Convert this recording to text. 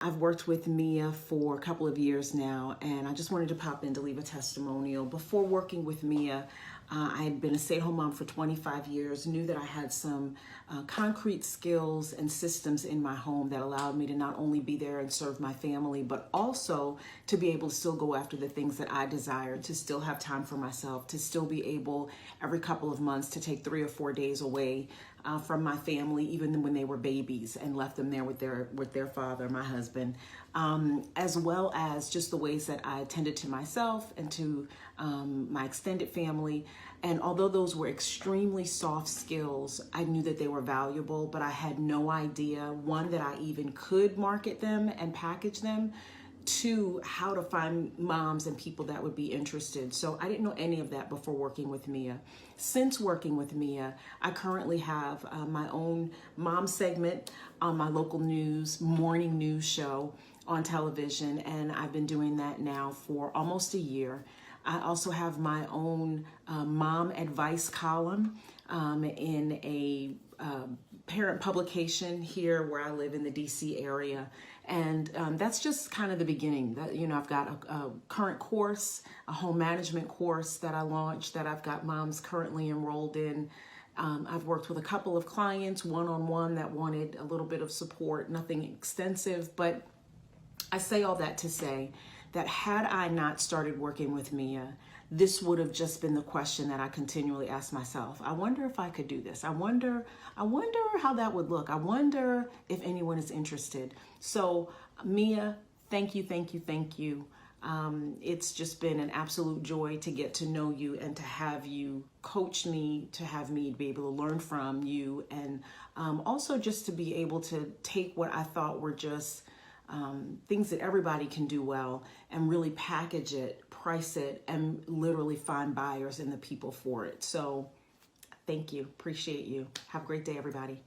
I've worked with Mia for a couple of years now, and I just wanted to pop in to leave a testimonial. Before working with Mia, I had been a stay-at-home mom for 25 years, knew that I had some concrete skills and systems in my home that allowed me to not only be there and serve my family, but also to be able to still go after the things that I desired, to still have time for myself, to still be able every couple of months to take 3 or 4 days away from my family, even when they were babies, and left them there with their father, my husband, as well as just the ways that I attended to myself and to my extended family. And although those were extremely soft skills, I knew that they were valuable, but I had no idea, one, that I even could market them and package them, two, how to find moms and people that would be interested. So I didn't know any of that before working with Mia. Since working with Mia, I currently have my own mom segment on my local news, morning news show on television, and I've been doing that now for almost a year. I also have my own mom advice column in a parent publication here where I live in the DC area. And that's just kind of the beginning. I've got a current course, a home management course that I launched that I've got moms currently enrolled in. I've worked with a couple of clients one-on-one that wanted a little bit of support, nothing extensive, but I say all that to say that had I not started working with Mia, this would have just been the question that I continually ask myself. I wonder if I could do this. I wonder how that would look. I wonder if anyone is interested. So Mia, thank you, thank you, thank you. It's just been an absolute joy to get to know you and to have you coach me, to have me be able to learn from you, and also just to be able to take what I thought were just things that everybody can do well and really package it, price it, and literally find buyers and the people for it. So thank you. Appreciate you. Have a great day, everybody.